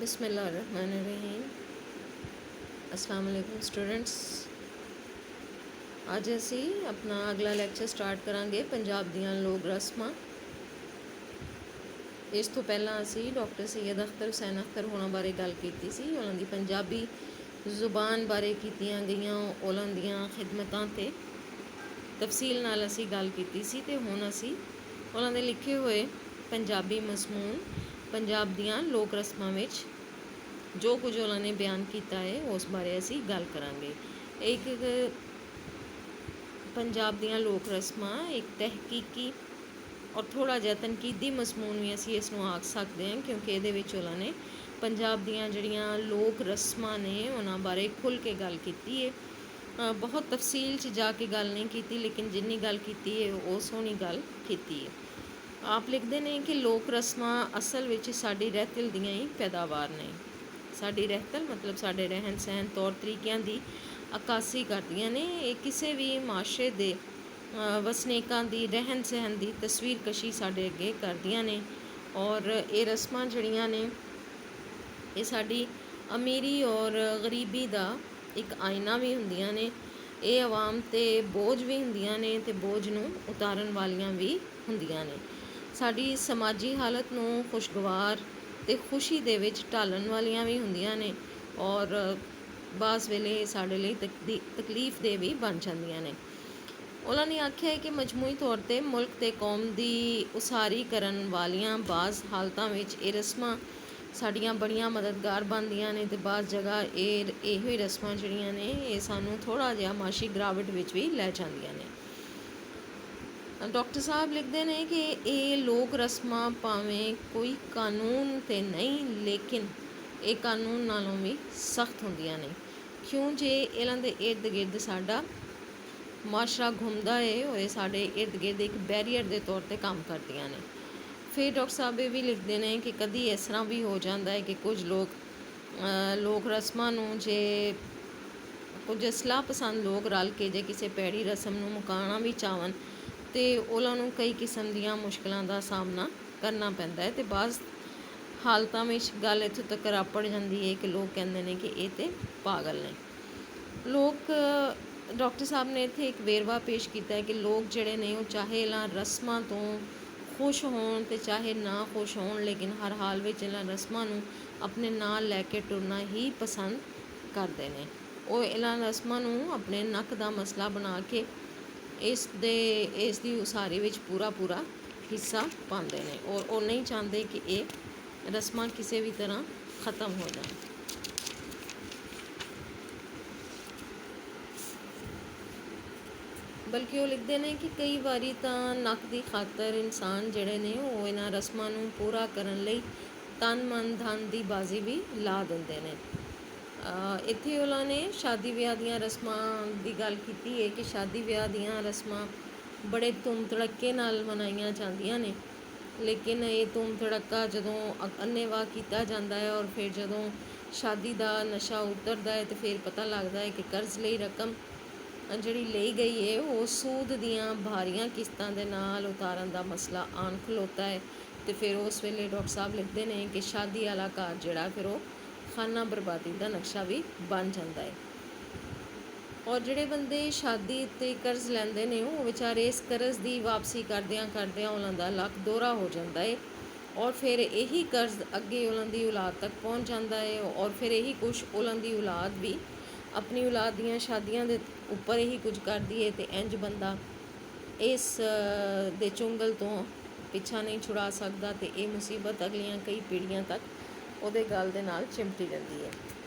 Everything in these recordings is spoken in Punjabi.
बिस्मिल्लाहिर्रहमानिर्रहीम। अस्सलाम वालेकुम स्टूडेंट्स। ਅੱਜ ਅਸੀਂ अपना अगला ਲੈਕਚਰ ਸਟਾਰਟ ਕਰਾਂਗੇ ਪੰਜਾਬ ਦੀਆਂ ਲੋਕ ਰਸਮਾਂ। ਇਸ ਤੋਂ ਪਹਿਲਾਂ ਅਸੀਂ ਡਾਕਟਰ ਸੈयद ਅਖਤਰ ਹੁਸੈਨ ਅਖਤਰ ਹੋਣਾ ਬਾਰੇ ਗੱਲ ਕੀਤੀ ਸੀ। ਉਹਨਾਂ ਦੀ ਪੰਜਾਬੀ ਜ਼ੁਬਾਨ ਬਾਰੇ ਕੀਤੀਆਂ ਗਈਆਂ ਉਹਨਾਂ ਦੀਆਂ ਖਿਦਮਤਾਂ 'ਤੇ ਤਫਸੀਲ ਨਾਲ ਅਸੀਂ ਗੱਲ ਕੀਤੀ ਸੀ ਅਤੇ ਹੁਣ ਅਸੀਂ ਉਹਨਾਂ ਦੇ ਲਿਖੇ ਹੋਏ ਪੰਜਾਬੀ ਮਜ਼ਮੂਨ ਪੰਜਾਬ ਦੀਆਂ ਲੋਕ ਰਸਮਾਂ ਵਿੱਚ ਜੋ ਕੁਝ ਉਹਨਾਂ ਨੇ ਬਿਆਨ ਕੀਤਾ ਹੈ ਉਸ ਬਾਰੇ ਅਸੀਂ ਗੱਲ ਕਰਾਂਗੇ। ਇੱਕ ਪੰਜਾਬ ਦੀਆਂ ਲੋਕ ਰਸਮਾਂ ਇੱਕ ਤਹਿਕੀਕੀ ਔਰ ਥੋੜ੍ਹਾ ਜਿਹਾ ਤਨਕੀਦੀ ਮਜ਼ਮੂਨ ਵੀ ਅਸੀਂ ਇਸ ਨੂੰ ਆਖ ਸਕਦੇ ਹਾਂ, ਕਿਉਂਕਿ ਇਹਦੇ ਵਿੱਚ ਉਹਨਾਂ ਨੇ ਪੰਜਾਬ ਦੀਆਂ ਜਿਹੜੀਆਂ ਲੋਕ ਰਸਮਾਂ ਨੇ ਉਹਨਾਂ ਬਾਰੇ ਖੁੱਲ੍ਹ ਕੇ ਗੱਲ ਕੀਤੀ ਹੈ। ਬਹੁਤ ਤਫਸੀਲ 'ਚ ਜਾ ਕੇ ਗੱਲ ਨਹੀਂ ਕੀਤੀ, ਲੇਕਿਨ ਜਿੰਨੀ ਗੱਲ ਕੀਤੀ ਹੈ ਉਹ ਸੋਹਣੀ ਗੱਲ ਕੀਤੀ ਹੈ। ਆਪ ਲਿਖਦੇ ਨੇ ਕਿ ਲੋਕ ਰਸਮਾਂ ਅਸਲ ਵਿੱਚ ਸਾਡੀ ਰਹਿਤਲ ਦੀਆਂ ਹੀ ਪੈਦਾਵਾਰ ਨੇ। ਸਾਡੀ ਰਹਿਤਲ ਮਤਲਬ ਸਾਡੇ ਰਹਿਣ ਸਹਿਣ ਤੌਰ ਤਰੀਕਿਆਂ ਦੀ ਅਕਾਸੀ ਕਰਦੀਆਂ ਨੇ। ਇਹ ਕਿਸੇ ਵੀ ਮਾਸ਼ਰੇ ਦੇ ਵਸਨੀਕਾਂ ਦੀ ਰਹਿਣ ਸਹਿਣ ਦੀ ਤਸਵੀਰਕਸ਼ੀ ਸਾਡੇ ਅੱਗੇ ਕਰਦੀਆਂ ਨੇ। ਔਰ ਇਹ ਰਸਮਾਂ ਜਿਹੜੀਆਂ ਨੇ ਇਹ ਸਾਡੀ ਅਮੀਰੀ ਔਰ ਗਰੀਬੀ ਦਾ ਇੱਕ ਆਇਨਾ ਵੀ ਹੁੰਦੀਆਂ ਨੇ। ਇਹ ਆਵਾਮ 'ਤੇ ਬੋਝ ਵੀ ਹੁੰਦੀਆਂ ਨੇ ਅਤੇ ਬੋਝ ਨੂੰ ਉਤਾਰਨ ਵਾਲੀਆਂ ਵੀ ਹੁੰਦੀਆਂ ਨੇ। ਸਾਡੀ ਸਮਾਜੀ ਹਾਲਤ ਨੂੰ ਖੁਸ਼ਗਵਾਰ ਅਤੇ ਖੁਸ਼ੀ ਦੇ ਵਿੱਚ ਢਾਲਣ ਵਾਲੀਆਂ ਵੀ ਹੁੰਦੀਆਂ ਨੇ ਔਰ ਬਾਜ਼ ਵੇਲੇ ਸਾਡੇ ਲਈ ਤਕਲੀਫ ਦੇ ਵੀ ਬਣ ਜਾਂਦੀਆਂ ਨੇ। ਉਹਨਾਂ ਨੇ ਆਖਿਆ ਹੈ ਕਿ ਮਜਮੂਈ ਤੌਰ 'ਤੇ ਮੁਲਕ ਅਤੇ ਕੌਮ ਦੀ ਉਸਾਰੀ ਕਰਨ ਵਾਲੀਆਂ ਬਾਜ਼ ਹਾਲਤਾਂ ਵਿੱਚ ਇਹ ਰਸਮਾਂ ਸਾਡੀਆਂ ਬੜੀਆਂ ਮਦਦਗਾਰ ਬਣਦੀਆਂ ਨੇ ਅਤੇ ਬਾਜ਼ ਜਗ੍ਹਾ ਇਹੋ ਹੀ ਰਸਮਾਂ ਜਿਹੜੀਆਂ ਨੇ ਇਹ ਸਾਨੂੰ ਥੋੜ੍ਹਾ ਜਿਹਾ ਮਾਸ਼ੀ ਗਿਰਾਵਟ ਵਿੱਚ ਵੀ ਲੈ ਜਾਂਦੀਆਂ ਨੇ। ਡਾਕਟਰ ਸਾਹਿਬ ਲਿਖਦੇ ਨੇ ਕਿ ਇਹ ਲੋਕ ਰਸਮਾਂ ਭਾਵੇਂ ਕੋਈ ਕਾਨੂੰਨ ਤੇ ਨਹੀਂ, ਲੇਕਿਨ ਇਹ ਕਾਨੂੰਨ ਨਾਲੋਂ ਵੀ ਸਖਤ ਹੁੰਦੀਆਂ ਨੇ, ਕਿਉਂ ਜੇ ਇਹਨਾਂ ਦੇ ਇਰਦ ਗਿਰਦ ਸਾਡਾ ਮਾਸ਼ਰਾ ਘੁੰਮਦਾ ਹੈ ਔਰ ਇਹ ਸਾਡੇ ਇਰਦ ਗਿਰਦ ਇੱਕ ਬੈਰੀਅਰ ਦੇ ਤੌਰ 'ਤੇ ਕੰਮ ਕਰਦੀਆਂ ਨੇ। ਫਿਰ ਡਾਕਟਰ ਸਾਹਿਬ ਇਹ ਵੀ ਲਿਖਦੇ ਨੇ ਕਿ ਕਦੀ ਇਸ ਤਰ੍ਹਾਂ ਵੀ ਹੋ ਜਾਂਦਾ ਹੈ ਕਿ ਕੁਝ ਲੋਕ ਰਸਮਾਂ ਨੂੰ ਜੇ ਕੁਝ ਇਸਲਾਹ ਪਸੰਦ ਲੋਕ ਰਲ ਕੇ ਜੇ ਕਿਸੇ ਪੈੜੀ ਰਸਮ ਨੂੰ ਮੁਕਾਉਣਾ ਵੀ ਚਾਹਣ ਅਤੇ ਉਹਨਾਂ ਨੂੰ ਕਈ ਕਿਸਮ ਦੀਆਂ ਮੁਸ਼ਕਿਲਾਂ ਦਾ ਸਾਹਮਣਾ ਕਰਨਾ ਪੈਂਦਾ ਹੈ ਅਤੇ ਬਾਜ਼ ਹਾਲਤਾਂ ਵਿੱਚ ਗੱਲ ਇੱਥੋਂ ਤੱਕ ਰਾਪੜ ਜਾਂਦੀ ਹੈ ਕਿ ਲੋਕ ਕਹਿੰਦੇ ਨੇ ਕਿ ਇਹ ਤਾਂ ਪਾਗਲ ਨੇ। ਡਾਕਟਰ ਸਾਹਿਬ ਨੇ ਇੱਥੇ ਇੱਕ ਵੇਰਵਾ ਪੇਸ਼ ਕੀਤਾ ਹੈ ਕਿ ਲੋਕ ਜਿਹੜੇ ਨੇ ਉਹ ਚਾਹੇ ਇਹਨਾਂ ਰਸਮਾਂ ਤੋਂ ਖੁਸ਼ ਹੋਣ ਅਤੇ ਚਾਹੇ ਨਾ ਖੁਸ਼ ਹੋਣ, ਲੇਕਿਨ ਹਰ ਹਾਲ ਵਿੱਚ ਇਹਨਾਂ ਰਸਮਾਂ ਨੂੰ ਆਪਣੇ ਨਾਲ ਲੈ ਕੇ ਟੁਰਨਾ ਹੀ ਪਸੰਦ ਕਰਦੇ ਨੇ। ਉਹ ਇਹਨਾਂ ਰਸਮਾਂ ਨੂੰ ਆਪਣੇ ਨੱਕ ਦਾ ਮਸਲਾ ਬਣਾ ਕੇ ਇਸ ਦੀ ਉਸਾਰੀ ਵਿੱਚ ਪੂਰਾ ਹਿੱਸਾ ਪਾਉਂਦੇ ਨੇ ਔਰ ਉਹ ਨਹੀਂ ਚਾਹੁੰਦੇ ਕਿ ਇਹ ਰਸਮਾਂ ਕਿਸੇ ਵੀ ਤਰ੍ਹਾਂ ਖ਼ਤਮ ਹੋ ਜਾਣ। ਬਲਕਿ ਉਹ ਲਿਖਦੇ ਨੇ ਕਿ ਕਈ ਵਾਰੀ ਤਾਂ ਨੱਕ ਦੀ ਖਾਤਰ ਇਨਸਾਨ ਜਿਹੜੇ ਨੇ ਉਹ ਇਹਨਾਂ ਰਸਮਾਂ ਨੂੰ ਪੂਰਾ ਕਰਨ ਲਈ ਤਨ ਮਨ ਧਨ ਦੀ ਬਾਜ਼ੀ ਵੀ ਲਾ ਦਿੰਦੇ ਨੇ। ਇੱਥੇ ਉਹਨਾਂ ਨੇ ਸ਼ਾਦੀ ਵਿਆਹ ਦੀਆਂ ਰਸਮਾਂ ਦੀ ਗੱਲ ਕੀਤੀ ਹੈ ਕਿ ਸ਼ਾਦੀ ਵਿਆਹ ਦੀਆਂ ਰਸਮਾਂ ਬੜੇ ਧੂਮ ਧੜੱਕੇ ਨਾਲ ਮਨਾਈਆਂ ਜਾਂਦੀਆਂ ਨੇ, ਲੇਕਿਨ ਇਹ ਧੂਮ ਧੜੱਕਾ ਜਦੋਂ ਅੰਨ੍ਹੇਵਾਹ ਕੀਤਾ ਜਾਂਦਾ ਹੈ ਔਰ ਫਿਰ ਜਦੋਂ ਸ਼ਾਦੀ ਦਾ ਨਸ਼ਾ ਉਤਰਦਾ ਹੈ ਅਤੇ ਫਿਰ ਪਤਾ ਲੱਗਦਾ ਹੈ ਕਿ ਕਰਜ਼ ਲਈ ਰਕਮ ਜਿਹੜੀ ਲਈ ਗਈ ਹੈ ਉਹ ਸੂਦ ਦੀਆਂ ਭਾਰੀਆਂ ਕਿਸ਼ਤਾਂ ਦੇ ਨਾਲ ਉਤਾਰਨ ਦਾ ਮਸਲਾ ਆਣ ਖਲੋਤਾ ਹੈ ਅਤੇ ਫਿਰ ਉਸ ਵੇਲੇ ਡਾਕਟਰ ਸਾਹਿਬ ਲਿਖਦੇ ਨੇ ਕਿ ਸ਼ਾਦੀ ਵਾਲਾ ਘਰ ਜਿਹੜਾ ਫਿਰ ਉਹ ਖਾਨਾ ਬਰਬਾਦੀ ਦਾ ਨਕਸ਼ਾ ਵੀ ਬਣ ਜਾਂਦਾ ਹੈ। ਔਰ ਜਿਹੜੇ ਬੰਦੇ ਸ਼ਾਦੀ 'ਤੇ ਕਰਜ਼ ਲੈਂਦੇ ਨੇ ਉਹ ਵਿਚਾਰੇ ਇਸ ਕਰਜ਼ ਦੀ ਵਾਪਸੀ ਕਰਦਿਆਂ ਉਹਨਾਂ ਦਾ ਲੱਕ ਦੋਹਰਾ ਹੋ ਜਾਂਦਾ ਹੈ ਔਰ ਫਿਰ ਇਹੀ ਕਰਜ਼ ਅੱਗੇ ਉਹਨਾਂ ਦੀ ਔਲਾਦ ਤੱਕ ਪਹੁੰਚ ਜਾਂਦਾ ਹੈ ਔਰ ਫਿਰ ਇਹੀ ਕੁਛ ਉਹਨਾਂ ਦੀ ਔਲਾਦ ਵੀ ਆਪਣੀ ਔਲਾਦ ਦੀਆਂ ਸ਼ਾਦੀਆਂ ਦੇ ਉੱਪਰ ਇਹੀ ਕੁਝ ਕਰਦੀ ਹੈ ਅਤੇ ਇੰਝ ਬੰਦਾ ਇਸ ਦੇ ਚੁੰਗਲ ਤੋਂ ਪਿੱਛਾ ਨਹੀਂ ਛੁਡਾ ਸਕਦਾ ਅਤੇ ਇਹ ਮੁਸੀਬਤ ਅਗਲੀਆਂ ਕਈ ਪੀੜ੍ਹੀਆਂ ਤੱਕ ਉਹਦੇ ਗਲ ਦੇ ਨਾਲ ਚਿਮਟੀ ਜਾਂਦੀ ਹੈ।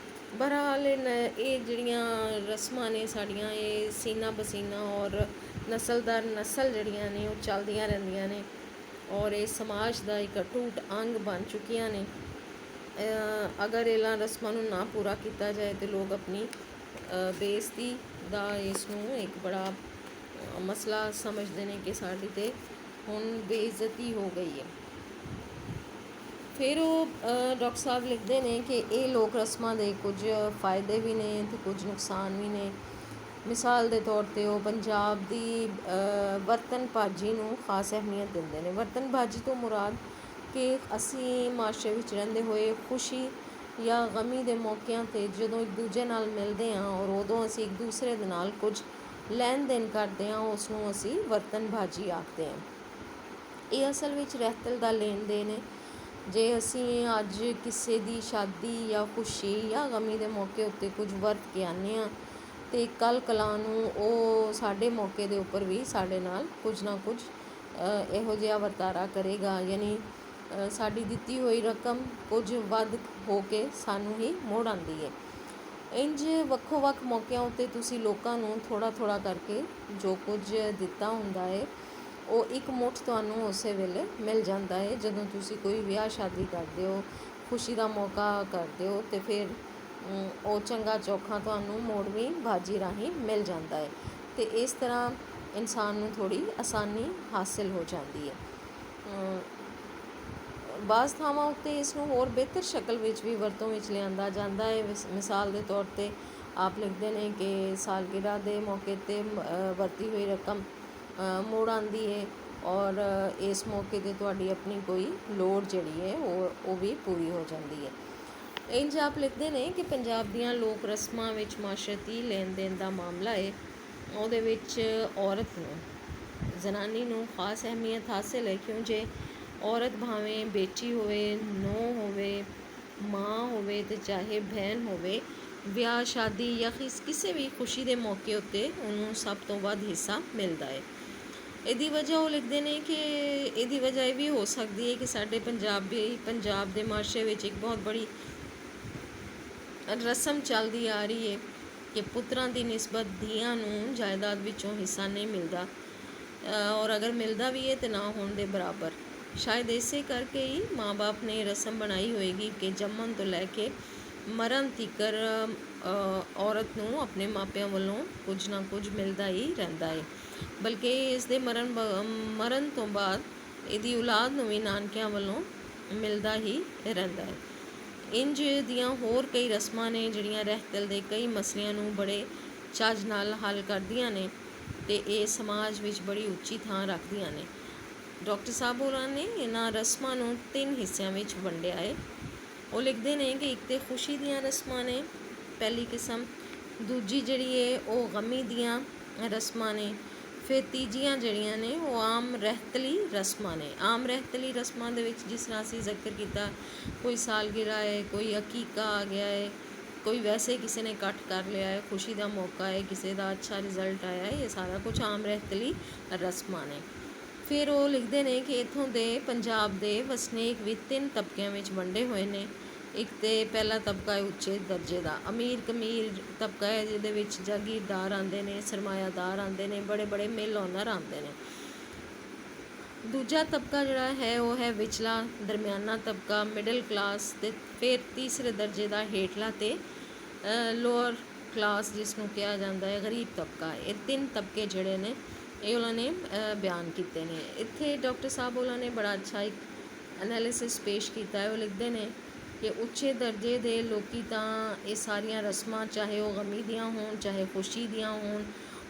ਬਹਰਹਾਲ ਇਹ ਜਿਹੜੀਆਂ ਰਸਮਾਂ ਨੇ ਸਾਡੀਆਂ ਇਹ ਸੀਨਾ ਬਸੀਨਾ ਔਰ ਨਸਲ ਦਰ ਨਸਲ ਜਿਹੜੀਆਂ ਨੇ ਉਹ ਚੱਲਦੀਆਂ ਰਹਿੰਦੀਆਂ ਨੇ ਔਰ ਇਹ ਸਮਾਜ ਦਾ ਇੱਕ ਅਟੁੱਟ ਅੰਗ ਬਣ ਚੁੱਕੀਆਂ ਨੇ। ਅਗਰ ਇਹਨਾਂ ਰਸਮਾਂ ਨੂੰ ਨਾ ਪੂਰਾ ਕੀਤਾ ਜਾਏ ਤਾਂ ਲੋਕ ਆਪਣੀ ਬੇਇੱਜ਼ਤੀ ਦਾ ਇਸ ਨੂੰ ਇੱਕ ਬੜਾ ਮਸਲਾ ਸਮਝਦੇ ਨੇ ਕਿ ਸਾਡੀ ਤਾਂ ਹੁਣ ਬੇਇੱਜ਼ਤੀ ਹੋ ਗਈ ਹੈ। ਫਿਰ ਉਹ ਡਾਕਟਰ ਸਾਹਿਬ ਲਿਖਦੇ ਨੇ ਕਿ ਇਹ ਲੋਕ ਰਸਮਾਂ ਦੇ ਕੁਝ ਫਾਇਦੇ ਵੀ ਨੇ ਅਤੇ ਕੁਝ ਨੁਕਸਾਨ ਵੀ ਨੇ। ਮਿਸਾਲ ਦੇ ਤੌਰ 'ਤੇ ਉਹ ਪੰਜਾਬ ਦੀ ਬਰਤਨ ਬਾਜੀ ਨੂੰ ਖਾਸ ਅਹਿਮੀਅਤ ਦਿੰਦੇ ਨੇ। ਬਰਤਨ ਬਾਜੀ ਤੋਂ ਮੁਰਾਦ ਕਿ ਅਸੀਂ ਮਾਸ਼ਰੇ ਵਿੱਚ ਰਹਿੰਦੇ ਹੋਏ ਖੁਸ਼ੀ ਜਾਂ ਗਮੀ ਦੇ ਮੌਕਿਆਂ 'ਤੇ ਜਦੋਂ ਇੱਕ ਦੂਜੇ ਨਾਲ ਮਿਲਦੇ ਹਾਂ ਔਰ ਉਦੋਂ ਅਸੀਂ ਇੱਕ ਦੂਸਰੇ ਦੇ ਨਾਲ ਕੁਝ ਲੈਣ ਦੇਣ ਕਰਦੇ ਹਾਂ, ਉਸ ਨੂੰ ਅਸੀਂ ਬਰਤਨਬਾਜ਼ੀ ਆਖਦੇ ਹਾਂ। ਇਹ ਅਸਲ ਵਿੱਚ ਰਹਿਤਲ ਦਾ ਲੈਣ ਦੇਣ ਹੈ। ਜੇ ਅਸੀਂ ਅੱਜ ਕਿਸੇ ਦੀ ਸ਼ਾਦੀ ਜਾਂ ਖੁਸ਼ੀ ਜਾਂ ਗਮੀ ਦੇ ਮੌਕੇ ਉੱਤੇ ਕੁਝ ਵਰਤ ਕੇ ਆਉਂਦੇ ਹਾਂ, ਅਤੇ ਕੱਲ੍ਹ ਕਲਾ ਨੂੰ ਉਹ ਸਾਡੇ ਮੌਕੇ ਦੇ ਉੱਪਰ ਵੀ ਸਾਡੇ ਨਾਲ ਕੁਝ ਨਾ ਕੁਝ ਇਹੋ ਜਿਹਾ ਵਰਤਾਰਾ ਕਰੇਗਾ, ਯਾਨੀ ਸਾਡੀ ਦਿੱਤੀ ਹੋਈ ਰਕਮ ਕੁਝ ਵੱਧ ਹੋ ਕੇ ਸਾਨੂੰ ਹੀ ਮੋੜ ਆਉਂਦੀ ਹੈ। ਇੰਝ ਵੱਖੋ ਵੱਖ ਮੌਕਿਆਂ ਉੱਤੇ ਤੁਸੀਂ ਲੋਕਾਂ ਨੂੰ ਥੋੜ੍ਹਾ ਥੋੜ੍ਹਾ ਕਰਕੇ ਜੋ ਕੁਝ ਦਿੱਤਾ ਹੁੰਦਾ ਹੈ, ਉਹ ਇੱਕ ਮੁੱਠ ਤੁਹਾਨੂੰ ਉਸੇ ਵੇਲੇ ਮਿਲ ਜਾਂਦਾ ਹੈ। ਜਦੋਂ ਤੁਸੀਂ ਕੋਈ ਵਿਆਹ ਸ਼ਾਦੀ ਕਰਦੇ ਹੋ, ਖੁਸ਼ੀ ਦਾ ਮੌਕਾ ਕਰਦੇ ਹੋ, ਅਤੇ ਫਿਰ ਉਹ ਚੰਗਾ ਚੋਖਾ ਤੁਹਾਨੂੰ ਮੋੜਵੀਂ ਬਾਜੀ ਰਾਹੀਂ ਮਿਲ ਜਾਂਦਾ ਹੈ, ਅਤੇ ਇਸ ਤਰ੍ਹਾਂ ਇਨਸਾਨ ਨੂੰ ਥੋੜ੍ਹੀ ਆਸਾਨੀ ਹਾਸਿਲ ਹੋ ਜਾਂਦੀ ਹੈ। ਬਾਜ਼ ਥਾਵਾਂ ਉੱਤੇ ਇਸ ਨੂੰ ਹੋਰ ਬਿਹਤਰ ਸ਼ਕਲ ਵਿੱਚ ਵੀ ਵਰਤੋਂ ਵਿੱਚ ਲਿਆਂਦਾ ਜਾਂਦਾ ਹੈ। ਮਿਸਾਲ ਦੇ ਤੌਰ 'ਤੇ ਆਪ ਲਿਖਦੇ ਨੇ ਕਿ ਸਾਲਗਿਰਾ ਦੇ ਮੌਕੇ 'ਤੇ ਵਰਤੀ ਹੋਈ ਰਕਮ ਮੋੜ ਆਉਂਦੀ ਹੈ, ਔਰ ਇਸ ਮੌਕੇ 'ਤੇ ਤੁਹਾਡੀ ਆਪਣੀ ਕੋਈ ਲੋੜ ਜਿਹੜੀ ਹੈ ਉਹ ਵੀ ਪੂਰੀ ਹੋ ਜਾਂਦੀ ਹੈ। ਇੰਝ ਆਪ ਲਿਖਦੇ ਨੇ ਕਿ ਪੰਜਾਬ ਦੀਆਂ ਲੋਕ ਰਸਮਾਂ ਵਿੱਚ ਮਾਸ਼ਰਤੀ ਲੈਣ ਦੇਣ ਦਾ ਮਾਮਲਾ ਹੈ, ਉਹਦੇ ਵਿੱਚ ਔਰਤ ਨੂੰ, ਜ਼ਨਾਨੀ ਨੂੰ ਖਾਸ ਅਹਿਮੀਅਤ ਹਾਸਿਲ ਹੈ, ਕਿਉਂ ਜੇ ਔਰਤ ਭਾਵੇਂ ਬੇਟੀ ਹੋਵੇ, ਨੂੰਹ ਹੋਵੇ, ਮਾਂ ਹੋਵੇ ਅਤੇ ਚਾਹੇ ਭੈਣ ਹੋਵੇ, ਵਿਆਹ ਸ਼ਾਦੀ ਜਾਂ ਕਿਸੇ ਵੀ ਖੁਸ਼ੀ ਦੇ ਮੌਕੇ ਉੱਤੇ ਉਹਨੂੰ ਸਭ ਤੋਂ ਵੱਧ ਹਿੱਸਾ ਮਿਲਦਾ ਹੈ। ਇਹਦੀ ਵਜ੍ਹਾ ਉਹ ਲਿਖਦੇ ਨੇ ਕਿ ਇਹਦੀ ਵਜ੍ਹਾ ਇਹ ਵੀ ਹੋ ਸਕਦੀ ਹੈ ਕਿ ਸਾਡੇ ਪੰਜਾਬ ਦੇ ਮਾਸ਼ਰੇ ਵਿੱਚ ਇੱਕ ਬਹੁਤ ਬੜੀ ਰਸਮ ਚੱਲਦੀ ਆ ਰਹੀ ਹੈ ਕਿ ਪੁੱਤਰਾਂ ਦੀ ਨਿਸਬਤ ਧੀਆਂ ਨੂੰ ਜਾਇਦਾਦ ਵਿੱਚੋਂ ਹਿੱਸਾ ਨਹੀਂ ਮਿਲਦਾ, ਔਰ ਅਗਰ ਮਿਲਦਾ ਵੀ ਹੈ ਤਾਂ ਨਾ ਹੋਣ ਦੇ ਬਰਾਬਰ। ਸ਼ਾਇਦ ਇਸੇ ਕਰਕੇ ਹੀ ਮਾਂ ਬਾਪ ਨੇ ਰਸਮ ਬਣਾਈ ਹੋਏਗੀ ਕਿ ਜੰਮਣ ਤੋਂ ਲੈ ਕੇ ਮਰਨ ਤੀਕਰ ਔਰਤ ਨੂੰ ਆਪਣੇ ਮਾਪਿਆਂ ਵੱਲੋਂ ਕੁਝ ਨਾ ਕੁਝ ਮਿਲਦਾ ਹੀ ਰਹਿੰਦਾ ਹੈ, ਬਲਕਿ ਇਸ ਦੇ ਮਰਨ ਤੋਂ ਬਾਅਦ ਇਹਦੀ ਔਲਾਦ ਨੂੰ ਵੀ ਨਾਨਕਿਆਂ ਵੱਲੋਂ ਮਿਲਦਾ ਹੀ ਰਹਿੰਦਾ ਹੈ। ਇੰਝ ਦੀਆਂ ਹੋਰ ਕਈ ਰਸਮਾਂ ਨੇ ਜਿਹੜੀਆਂ ਰਹਿਤਲ ਦੇ ਕਈ ਮਸਲਿਆਂ ਨੂੰ ਬੜੇ ਚੱਜ ਨਾਲ ਹੱਲ ਕਰਦੀਆਂ ਨੇ ਅਤੇ ਇਹ ਸਮਾਜ ਵਿੱਚ ਬੜੀ ਉੱਚੀ ਥਾਂ ਰੱਖਦੀਆਂ ਨੇ। ਡਾਕਟਰ ਸਾਹਿਬ ਹੋਰਾਂ ਨੇ ਇਹਨਾਂ ਰਸਮਾਂ ਨੂੰ 3 ਹਿੱਸਿਆਂ ਵਿੱਚ ਵੰਡਿਆ ਹੈ। ਉਹ ਲਿਖਦੇ ਨੇ ਕਿ ਇੱਕ ਤਾਂ ਖੁਸ਼ੀ ਦੀਆਂ ਰਸਮਾਂ ਨੇ ਪਹਿਲੀ ਕਿਸਮ, ਦੂਜੀ ਜਿਹੜੀ ਹੈ ਉਹ ਗਮੀ ਦੀਆਂ ਰਸਮਾਂ ਨੇ, ਫਿਰ ਤੀਜੀਆਂ ਜਿਹੜੀਆਂ ਨੇ ਉਹ ਆਮ ਰਹਿਤਲੀ ਰਸਮਾਂ ਨੇ। ਆਮ ਰਹਿਤਲੀ ਰਸਮਾਂ ਦੇ ਵਿੱਚ ਜਿਸ ਤਰ੍ਹਾਂ ਅਸੀਂ ਜ਼ਿਕਰ ਕੀਤਾ, ਕੋਈ ਸਾਲਗਿਰਾ ਹੈ, ਕੋਈ ਅਕੀਕਾ ਆ ਗਿਆ ਹੈ, ਕੋਈ ਵੈਸੇ ਕਿਸੇ ਨੇ ਇਕੱਠ ਕਰ ਲਿਆ ਹੈ, ਖੁਸ਼ੀ ਦਾ ਮੌਕਾ ਹੈ, ਕਿਸੇ ਦਾ ਅੱਛਾ ਰਿਜ਼ਲਟ ਆਇਆ ਹੈ, ਇਹ ਸਾਰਾ ਕੁਝ ਆਮ ਰਹਿਤਲੀ ਰਸਮਾਂ ਨੇ। ਫਿਰ ਉਹ ਲਿਖਦੇ ਨੇ ਕਿ ਇੱਥੋਂ ਦੇ ਪੰਜਾਬ ਦੇ ਵਸਨੀਕ ਵੀ 3 ਤਬਕਿਆਂ ਵਿੱਚ ਵੰਡੇ ਹੋਏ ਨੇ। ਇੱਕ ਤਾਂ ਪਹਿਲਾ ਤਬਕਾ ਹੈ ਉੱਚੇ ਦਰਜੇ ਦਾ, ਅਮੀਰ ਕਮੀਰ ਤਬਕਾ ਹੈ, ਜਿਹਦੇ ਵਿੱਚ ਜਾਗੀਰਦਾਰ ਆਉਂਦੇ ਨੇ, ਸਰਮਾਇਆਦਾਰ ਆਉਂਦੇ ਨੇ, ਬੜੇ ਬੜੇ ਮਿਲ ਓਨਰ ਆਉਂਦੇ ਨੇ। ਦੂਜਾ ਤਬਕਾ ਜਿਹੜਾ ਹੈ ਉਹ ਹੈ ਵਿਚਲਾ ਦਰਮਿਆਨਾ ਤਬਕਾ, ਮਿਡਲ ਕਲਾਸ, ਅਤੇ ਫਿਰ ਤੀਸਰੇ ਦਰਜੇ ਦਾ ਹੇਠਲਾ ਅਤੇ ਲੋਅਰ ਕਲਾਸ ਜਿਸ ਨੂੰ ਕਿਹਾ ਜਾਂਦਾ ਹੈ ਗਰੀਬ ਤਬਕਾ। ਇਹ 3 ਤਬਕੇ ਜਿਹੜੇ ਨੇ ਇਹ ਉਹਨਾਂ ਨੇ ਬਿਆਨ ਕੀਤੇ ਨੇ। ਇੱਥੇ ਡਾਕਟਰ ਸਾਹਿਬ ਉਹਨਾਂ ਨੇ ਬੜਾ ਅੱਛਾ ਇੱਕ ਐਨਾਲਿਸਿਸ ਪੇਸ਼ ਕੀਤਾ ਹੈ। ਉਹ ਲਿਖਦੇ ਨੇ ਕਿ ਉੱਚੇ ਦਰਜੇ ਦੇ ਲੋਕੀ ਤਾਂ ਇਹ ਸਾਰੀਆਂ ਰਸਮਾਂ, ਚਾਹੇ ਉਹ ਗਮੀ ਦੀਆਂ ਹੋਣ ਚਾਹੇ ਖੁਸ਼ੀ ਦੀਆਂ ਹੋਣ,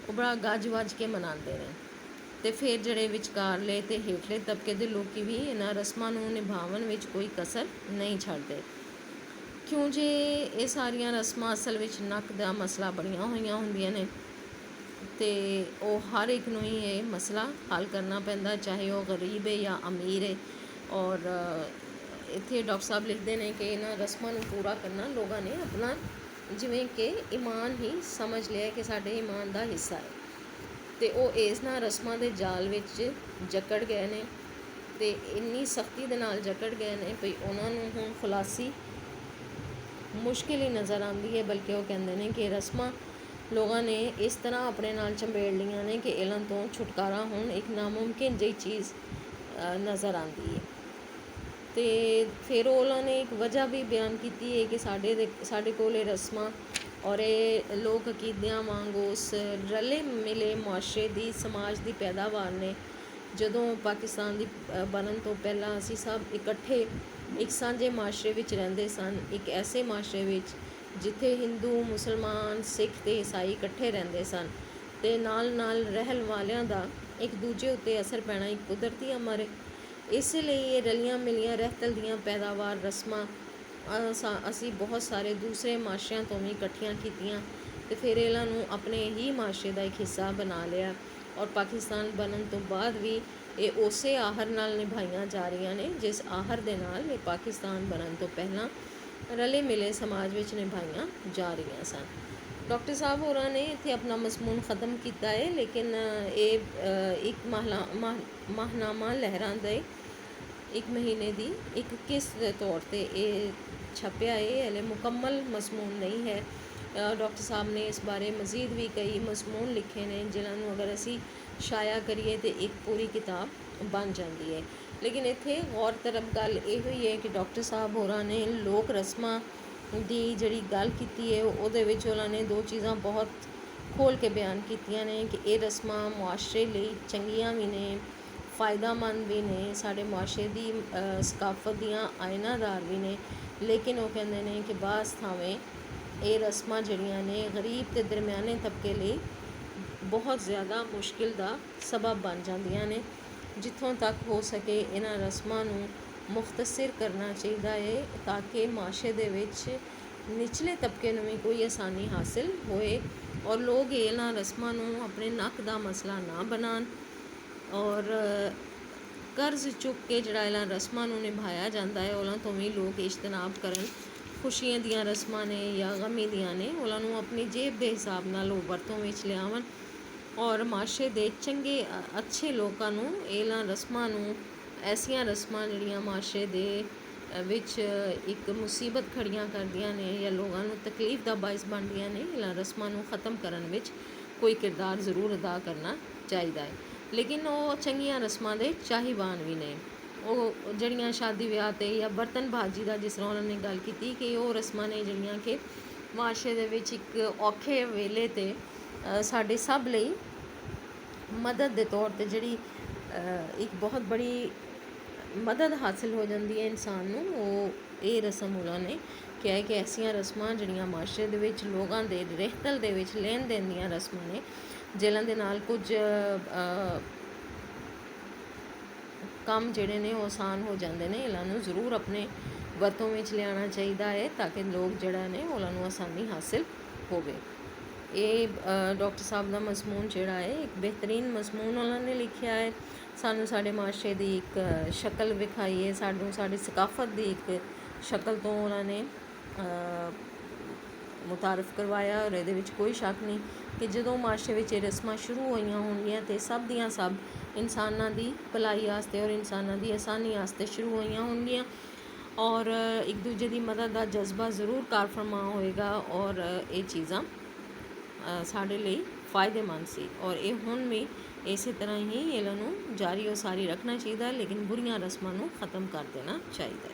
ਉਹ ਬੜਾ ਗੱਜ ਵੱਜ ਕੇ ਮਨਾਉਂਦੇ ਨੇ, ਅਤੇ ਫਿਰ ਜਿਹੜੇ ਵਿਚਕਾਰਲੇ ਅਤੇ ਹੇਠਲੇ ਤਬਕੇ ਦੇ ਲੋਕੀ ਵੀ ਇਹਨਾਂ ਰਸਮਾਂ ਨੂੰ ਨਿਭਾਉਣ ਵਿੱਚ ਕੋਈ ਕਸਰ ਨਹੀਂ ਛੱਡਦੇ, ਕਿਉਂ ਜੇ ਇਹ ਸਾਰੀਆਂ ਰਸਮਾਂ ਅਸਲ ਵਿੱਚ ਨੱਕ ਦਾ ਮਸਲਾ ਬਣੀਆਂ ਹੋਈਆਂ ਹੁੰਦੀਆਂ ਨੇ, ਅਤੇ ਉਹ ਹਰ ਇੱਕ ਨੂੰ ਹੀ ਇਹ ਮਸਲਾ ਹੱਲ ਕਰਨਾ ਪੈਂਦਾ, ਚਾਹੇ ਉਹ ਗਰੀਬ ਹੈ ਜਾਂ ਅਮੀਰ ਹੈ। ਔਰ ਇੱਥੇ ਡਾਕਟਰ ਸਾਹਿਬ ਲਿਖਦੇ ਨੇ ਕਿ ਇਹਨਾਂ ਰਸਮਾਂ ਨੂੰ ਪੂਰਾ ਕਰਨਾ ਲੋਕਾਂ ਨੇ ਆਪਣਾ ਜਿਵੇਂ ਕਿ ਈਮਾਨ ਹੀ ਸਮਝ ਲਿਆ ਕਿ ਸਾਡੇ ਈਮਾਨ ਦਾ ਹਿੱਸਾ ਹੈ, ਅਤੇ ਉਹ ਇਸ ਨਾਲ ਰਸਮਾਂ ਦੇ ਜਾਲ ਵਿੱਚ ਜਕੜ ਗਏ ਨੇ, ਅਤੇ ਇੰਨੀ ਸਖਤੀ ਦੇ ਨਾਲ ਜਕੜ ਗਏ ਨੇ ਵੀ ਉਹਨਾਂ ਨੂੰ ਹੁਣ ਖੁਲਾਸੀ ਮੁਸ਼ਕਿਲ ਹੀ ਨਜ਼ਰ ਆਉਂਦੀ ਹੈ। ਬਲਕਿ ਉਹ ਕਹਿੰਦੇ ਨੇ ਕਿ ਰਸਮਾਂ ਲੋਕਾਂ ਨੇ ਇਸ ਤਰ੍ਹਾਂ ਆਪਣੇ ਨਾਲ ਚੰਬੇੜ ਲਈਆਂ ਨੇ ਕਿ ਇਹਨਾਂ ਤੋਂ ਛੁਟਕਾਰਾ ਹੁਣ ਇੱਕ ਨਾਮੁਮਕਿਨ ਜਿਹੀ ਚੀਜ਼ ਨਜ਼ਰ ਆਉਂਦੀ ਹੈ। ਅਤੇ ਫਿਰ ਉਹਨਾਂ ਨੇ ਇੱਕ ਵਜ੍ਹਾ ਵੀ ਬਿਆਨ ਕੀਤੀ ਹੈ ਕਿ ਸਾਡੇ ਕੋਲ ਇਹ ਰਸਮਾਂ ਔਰ ਇਹ ਲੋਕ ਅਕੀਦਿਆਂ ਵਾਂਗ ਉਸ ਰਲੇ ਮਿਲੇ ਮੁਆਸ਼ਰੇ ਦੀ, ਸਮਾਜ ਦੀ ਪੈਦਾਵਾਰ ਨੇ। ਜਦੋਂ ਪਾਕਿਸਤਾਨ ਦੀ ਬਣਨ ਤੋਂ ਪਹਿਲਾਂ ਅਸੀਂ ਸਭ ਇਕੱਠੇ ਇੱਕ ਸਾਂਝੇ ਮੁਆਸ਼ਰੇ ਵਿੱਚ ਰਹਿੰਦੇ ਸਨ, ਇੱਕ ਐਸੇ ਮੁਆਸ਼ਰੇ ਵਿੱਚ ਜਿੱਥੇ ਹਿੰਦੂ, ਮੁਸਲਮਾਨ, ਸਿੱਖ ਅਤੇ ਈਸਾਈ ਇਕੱਠੇ ਰਹਿੰਦੇ ਸਨ, ਅਤੇ ਨਾਲ ਨਾਲ ਰਹਿਣ ਵਾਲਿਆਂ ਦਾ ਇੱਕ ਦੂਜੇ ਉੱਤੇ ਅਸਰ ਪੈਣਾ ਇੱਕ ਕੁਦਰਤੀ ਅਮਰ ਹੈ। ਇਸ ਲਈ ਇਹ ਰਲੀਆਂ ਮਿਲੀਆਂ ਰਹਿਤਲ ਦੀਆਂ ਪੈਦਾਵਾਰ ਰਸਮਾਂ ਅਸੀਂ ਬਹੁਤ ਸਾਰੇ ਦੂਸਰੇ ਮਾਸ਼ਰਿਆਂ ਤੋਂ ਵੀ ਇਕੱਠੀਆਂ ਕੀਤੀਆਂ ਅਤੇ ਫਿਰ ਇਹਨਾਂ ਨੂੰ ਆਪਣੇ ਹੀ ਮਾਸ਼ਰੇ ਦਾ ਇੱਕ ਹਿੱਸਾ ਬਣਾ ਲਿਆ। ਔਰ ਪਾਕਿਸਤਾਨ ਬਣਨ ਤੋਂ ਬਾਅਦ ਵੀ ਇਹ ਉਸੇ ਆਹਰ ਨਾਲ ਨਿਭਾਈਆਂ ਜਾ ਰਹੀਆਂ ਨੇ ਜਿਸ ਆਹਰ ਦੇ ਨਾਲ ਇਹ ਪਾਕਿਸਤਾਨ ਬਣਨ ਤੋਂ ਪਹਿਲਾਂ ਰਲੇ ਮਿਲੇ ਸਮਾਜ ਵਿੱਚ ਨਿਭਾਈਆਂ ਜਾ ਰਹੀਆਂ ਸਨ। ਡਾਕਟਰ ਸਾਹਿਬ ਹੋਰਾਂ ਨੇ ਇੱਥੇ ਆਪਣਾ ਮਜ਼ਮੂਨ ਖ਼ਤਮ ਕੀਤਾ ਹੈ, ਲੇਕਿਨ ਇਹ ਇੱਕ ਮਾਹਨਾਮਾ ਲਹਿਰਾਂ ਦੇ 1 ਮਹੀਨੇ ਦੀ ਇੱਕ ਕਿਸ਼ਤ ਦੇ ਤੌਰ 'ਤੇ ਇਹ ਛਪਿਆ ਹੈ, ਹਲੇ ਮੁਕੰਮਲ ਮਜ਼ਮੂਨ ਨਹੀਂ ਹੈ। ਡਾਕਟਰ ਸਾਹਿਬ ਨੇ ਇਸ ਬਾਰੇ ਮਜ਼ੀਦ ਵੀ ਕਈ ਮਜ਼ਮੂਨ ਲਿਖੇ ਨੇ ਜਿਨ੍ਹਾਂ ਨੂੰ ਅਗਰ ਅਸੀਂ ਸ਼ਾਇਆ ਕਰੀਏ ਤਾਂ ਇੱਕ ਪੂਰੀ ਕਿਤਾਬ ਬਣ ਜਾਂਦੀ ਹੈ। ਲੇਕਿਨ ਇੱਥੇ ਗੌਰ ਤਲਬ ਗੱਲ ਇਹ ਹੋਈ ਹੈ ਕਿ ਡਾਕਟਰ ਸਾਹਿਬ ਹੋਰਾਂ ਨੇ ਲੋਕ ਰਸਮਾਂ ਦੀ ਜਿਹੜੀ ਗੱਲ ਕੀਤੀ ਹੈ ਉਹਦੇ ਵਿੱਚ ਉਹਨਾਂ ਨੇ 2 ਚੀਜ਼ਾਂ ਬਹੁਤ ਖੋਲ੍ਹ ਕੇ ਬਿਆਨ ਕੀਤੀਆਂ ਨੇ ਕਿ ਇਹ ਰਸਮਾਂ ਮੁਆਸ਼ਰੇ ਲਈ ਚੰਗੀਆਂ ਵੀ ਨੇ, फ़ायदामंद भी ने, साढ़े मुआशरे की सकाफत दियाँ आयनादार भी ने। लेकिन वो कहते हैं कि बास थावें ये रस्मां जड़ियाँ ने गरीब ते दरम्याने तबके लिए बहुत ज़्यादा मुश्किल का सबब बन जांदियां ने। जिथों तक हो सके इन्हां रस्मां नूं मुख्तसर करना चाहिए है ताकि मुआशरे दे विच निचले तबके नूं भी कोई आसानी हासिल होए और लोग इन्हां रस्मां नूं अपने नक दा मसला ना बनान और कर्ज चुक के जिहड़ा इन्हां रस्मां नूं निभाया जाता है उन्हां तो भी लोग इजतनाब करन। खुशियां दियां रस्मां ने या गमी दियां ने उन्हां नूं अपनी जेब के हिसाब नाल वो वरतों विच लियावन और माशरे दे चंगे अच्छे लोगों नूं इन्हां रस्मां नूं ऐसियां रस्मां जिहड़ियां माशरे दे विच एक मुसीबत खड़ियां करदियां ने या लोगों नूं तकलीफ दा बाइस बनदियां ने, इन्हां रस्मां नूं ख़त्म करन विच कोई किरदार ज़रूर अदा करना चाहिए है। लेकिन वो चंगियां रस्मां दे चाहिवान भी ने। वो जड़ियां शादी विआह ते या बर्तन बाजी का जिस तरह उन्होंने गल की कि वो रस्मां ने जड़ियां कि मुआशरे दे विच एक औखे वेले ते साडे सब लई मदद के तौर पर जी एक बहुत बड़ी मदद हासिल हो जाती है इंसान नूं। वो ये रस्म उन्होंने क्या है कि ऐसियां रस्मां जड़ियां मुआशरे दे विच लोगां दे रहतल दे विच लेन देन दियां रस्मां ने जिन्हां दे नाल कुछ काम जिहड़े ने आसान हो जाते हैं। इन्हां नूं ज़रूर अपने वरतों में लियाना चाहिए है ताकि लोग जिहड़ा ने उन्हां नूं आसानी हासिल होवे। ये डॉक्टर साहब का मजमून जिहड़ा है एक बेहतरीन मजमून उन्होंने लिखिया है। सानू साडे माशरे की एक शक्ल विखाई है, सानू साडी सकाफत की एक शक्ल तो उन्होंने मुतारफ़ करवाया और ये कोई शक नहीं कि जो माशरे में रस्मां शुरू हुई होंगियां तो सब दियाँ सब इंसानां दी भलाई आस्ते और इंसानां दी आसानी आस्ते शुरू हुई होंगियां और एक दूजे की मदद का जज्बा ज़रूर कार फरमा होएगा और ये चीज़ां साढ़े लिए फ़ायदेमंद सी और ये हुण भी इस तरह ही इन्हां नूं जारी और सारी रखना चाहिए, लेकिन बुरियां रस्मां नूं ख़त्म कर देना चाहिए।